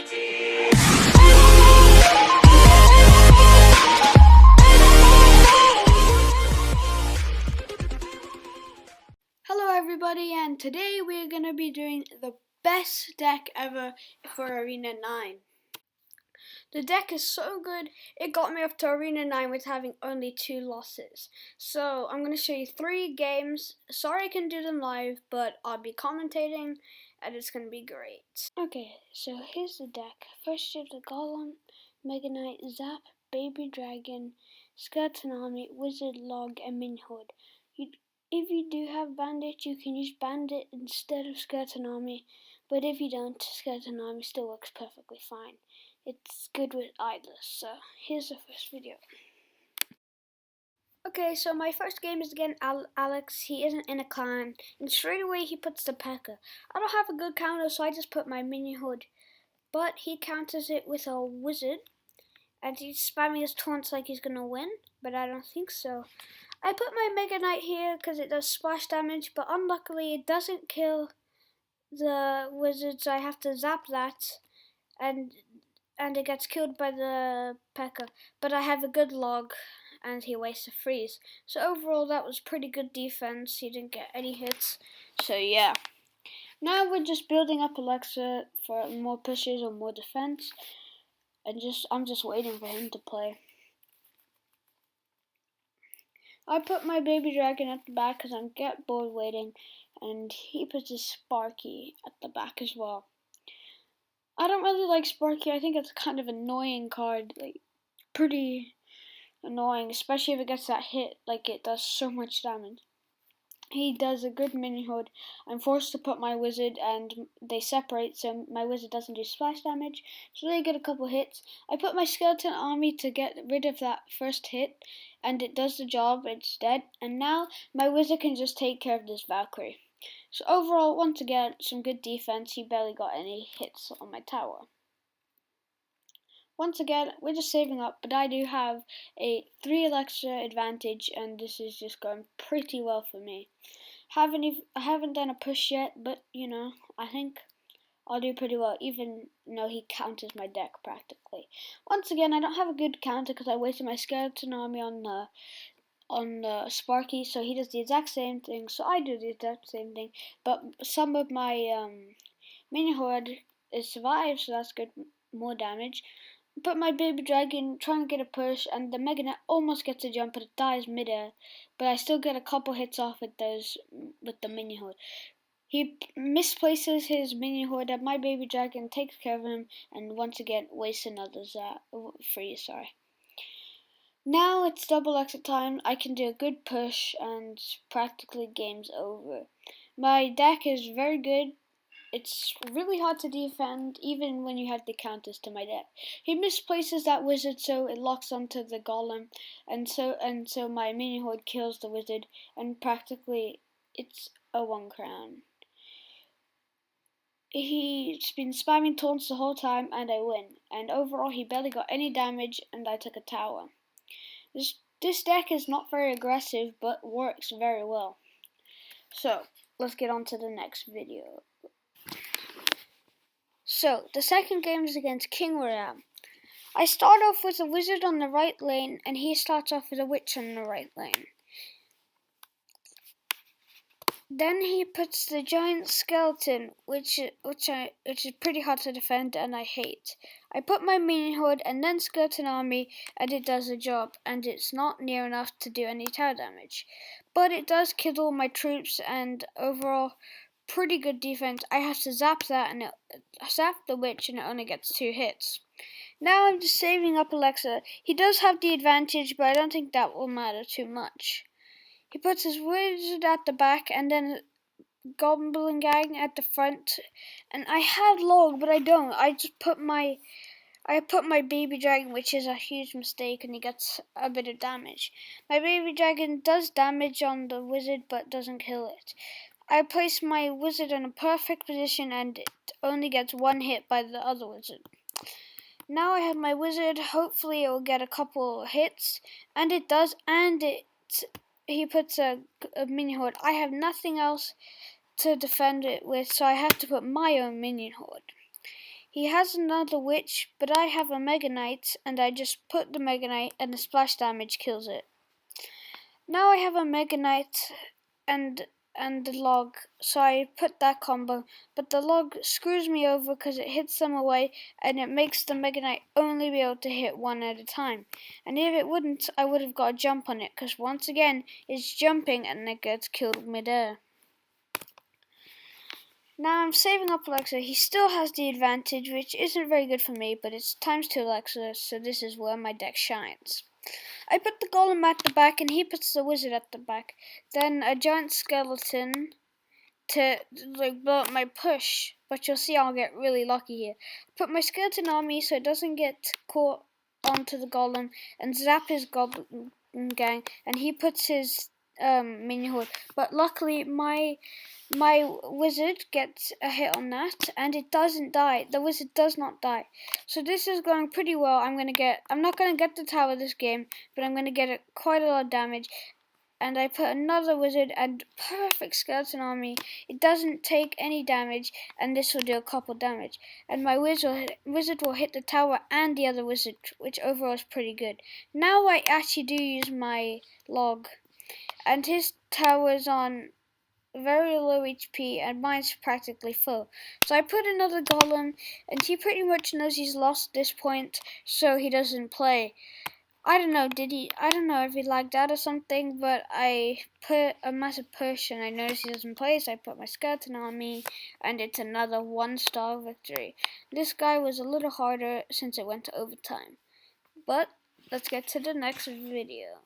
Hello everybody, and today we're going to be doing the best deck ever for Arena 9. The deck is so good, it got me up to Arena 9 with having only 2 losses. So I'm going to show you 3 games. Sorry I can do them live, but I'll be commentating and it's going to be great. Okay, so here's the deck. First you have the Golem, Mega Knight, Zap, Baby Dragon, Skeleton Army, Wizard, Log, and Minion Horde. If you do have Bandit, you can use Bandit instead of Skeleton Army, but if you don't, Skeleton Army still works perfectly fine. It's good with either, so here's the first video. Okay, so my first game is against Alex. He isn't in a clan, and straight away he puts the P.E.K.K.A. I don't have a good counter, so I just put my Minion Horde, but he counters it with a Wizard, and he's spamming his taunts like he's gonna win, but I don't think so. I put my Mega Knight here because it does splash damage, but unluckily it doesn't kill the wizards. I have to zap that, and it gets killed by the P.E.K.K.A. But I have a good log, and he wastes a freeze. So overall, that was pretty good defense. He didn't get any hits. So yeah. Now we're just building up Alexa for more pushes or more defense, and I'm just waiting for him to play. I put my Baby Dragon at the back because I get bored waiting, and he puts his Sparky at the back as well. I don't really like Sparky. I think it's kind of annoying card, like pretty annoying, especially if it gets that hit, like it does so much damage. He does a good Minion Horde. I'm forced to put my Wizard, and they separate, so my Wizard doesn't do splash damage, so they get a couple hits. I put my Skeleton Army to get rid of that first hit, and it does the job, it's dead, and now my Wizard can just take care of this Valkyrie. So overall, once again, some good defense. He barely got any hits on my tower. Once again, we're just saving up, but I do have a 3 Alexa advantage, and this is just going pretty well for me. I haven't done a push yet, but you know, I think I'll do pretty well, even though he counters my deck practically. Once again, I don't have a good counter because I wasted my Skeleton Army on the Sparky, so he does the exact same thing, so I do the exact same thing, but some of my Minion Horde is survived, so that's good, more damage. Put my Baby Dragon, trying to get a push, and the Mega Knight almost gets a jump, but it dies midair. But I still get a couple hits off with the Minion Horde. He misplaces his Minion Horde, and my Baby Dragon takes care of him, and once again wastes another freeze. Now it's double exit time. I can do a good push, and practically game's over. My deck is very good. It's really hard to defend, even when you have the counters to my deck. He misplaces that Wizard, so it locks onto the Golem, and so my Minion Horde kills the Wizard, and practically it's a 1 crown. He's been spamming taunts the whole time, and I win. And overall, he barely got any damage, and I took a tower. This deck is not very aggressive, but works very well. So let's get on to the next video. So, the second game is against King Royale. I start off with a Wizard on the right lane, and he starts off with a Witch on the right lane. Then he puts the Giant Skeleton, which is pretty hard to defend, and I hate. I put my Minion Horde and then Skeleton Army, and it does the job, and it's not near enough to do any tower damage. But it does kill all my troops, and overall, pretty good defense. I have to zap that, and zap the Witch, and it only gets 2 hits. Now I'm just saving up Alexa. He does have the advantage, but I don't think that will matter too much. He puts his Wizard at the back, and then Goblin Gang at the front. And I had log, but I don't. I put my Baby Dragon, which is a huge mistake, and he gets a bit of damage. My Baby Dragon does damage on the Wizard, but doesn't kill it. I place my Wizard in a perfect position, and it only gets 1 hit by the other Wizard. Now I have my Wizard. Hopefully it will get a couple hits, and it does, and he puts a Minion Horde. I have nothing else to defend it with, so I have to put my own Minion Horde. He has another witch, but I have a Mega Knight, and I just put the Mega Knight and the splash damage kills it. Now I have a Mega Knight and the log, so I put that combo, but the log screws me over because it hits them away and it makes the Mega Knight only be able to hit one at a time. And if it wouldn't, I would have got a jump on it because once again it's jumping and it gets killed midair. Now I'm saving up Alexa. He still has the advantage, which isn't very good for me, but it's ×2 Alexa, so this is where my deck shines. I put the golem at the back and he puts the wizard at the back. Then a giant skeleton to blow up my push, but you'll see I'll get really lucky here. Put my skeleton army so it doesn't get caught onto the golem and zap his goblin gang, and he puts his minion horde. But luckily my wizard gets a hit on that and it doesn't die. The wizard does not die. So this is going pretty well. I'm not gonna get the tower this game, but I'm gonna get quite a lot of damage. And I put another wizard and perfect skeleton army. It doesn't take any damage, and this will do a couple damage. And my wizard will hit the tower and the other wizard, which overall is pretty good. Now I actually do use my log, and his tower's on very low HP and mine's practically full. So I put another golem, and he pretty much knows he's lost at this point, so he doesn't play. I don't know if he lagged out or something, but I put a massive push and I noticed he doesn't play, so I put my skeleton on me, and it's another 1-star victory. This guy was a little harder since it went to overtime. But let's get to the next video.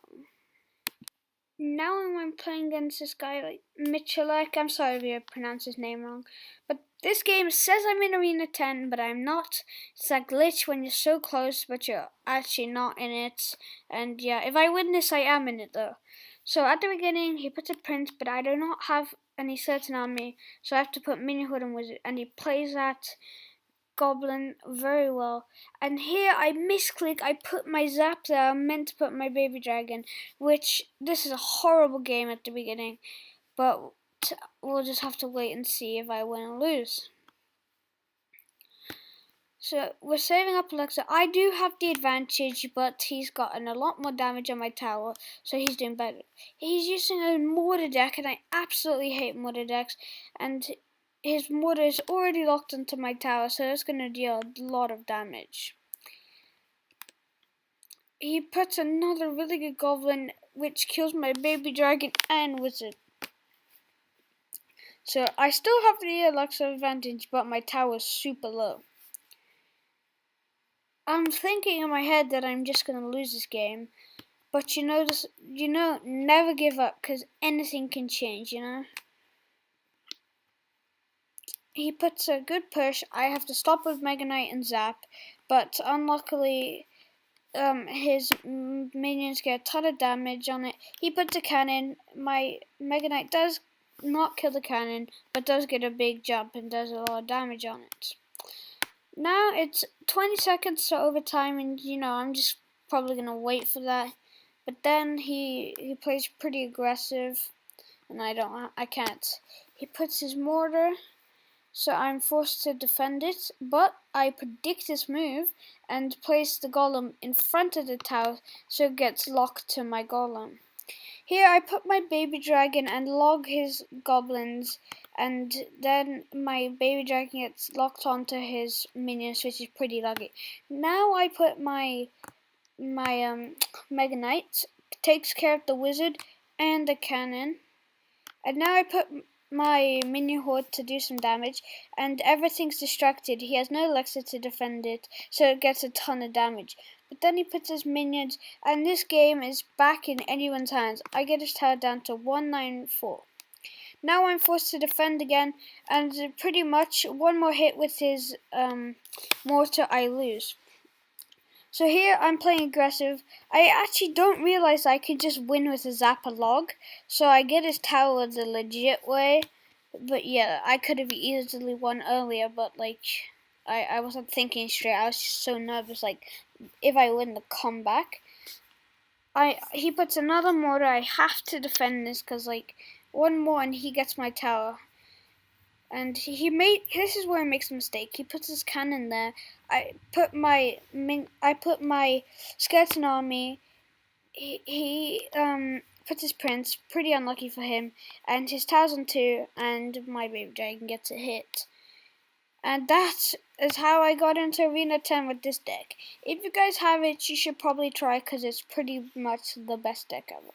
Now I'm playing against this guy like Michalek. I'm sorry if I pronounced his name wrong. But this game says I'm in Arena 10, but I'm not. It's that glitch when you're so close, but you're actually not in it. And yeah, if I win this, I am in it though. So at the beginning, he puts a prince, but I do not have any certain army, so I have to put minion horde and wizard, and he plays that goblin very well. And here I misclick, I put my zap there, I meant to put my baby dragon, which this is a horrible game at the beginning, but we'll just have to wait and see if I win or lose. So we're saving up Alexa. I do have the advantage, but he's gotten a lot more damage on my tower, so he's doing better. He's using a mortar deck, and I absolutely hate mortar decks, and his mortar is already locked onto my tower, so that's going to deal a lot of damage. He puts another really good goblin, which kills my baby dragon and wizard. So I still have the Alexa advantage, but my tower is super low. I'm thinking in my head that I'm just going to lose this game, but never give up, because anything can change, He puts a good push. I have to stop with Mega Knight and Zap, but unluckily his minions get a ton of damage on it. He puts a cannon. My Mega Knight does not kill the cannon, but does get a big jump and does a lot of damage on it. Now it's 20 seconds to overtime, and I'm just probably going to wait for that. But then he plays pretty aggressive, and I can't. He puts his mortar, so I'm forced to defend it, but I predict his move and place the golem in front of the tower so it gets locked to my golem. Here I put my baby dragon and log his goblins, and then my baby dragon gets locked onto his minions, which is pretty lucky. Now I put my Mega Knight, takes care of the wizard and the cannon, and now I put my minion horde to do some damage, and everything's distracted. He has no Alexa to defend it, so it gets a ton of damage. But then he puts his minions, and this game is back in anyone's hands. I get his tower down to 194. Now I'm forced to defend again, and pretty much one more hit with his mortar, I lose. So here I'm playing aggressive. I actually don't realize I could just win with a Zappa log, so I get his tower the legit way. But yeah, I could have easily won earlier, but I wasn't thinking straight. I was just so nervous, if I win the comeback. He puts another mortar. I have to defend this because one more and he gets my tower. And this is where he makes a mistake. He puts his cannon there. I put my skeleton army. He puts his prince. Pretty unlucky for him. And his tiles on 2, and my baby dragon gets a hit. And that is how I got into Arena 10 with this deck. If you guys have it, you should probably try, because it's pretty much the best deck ever.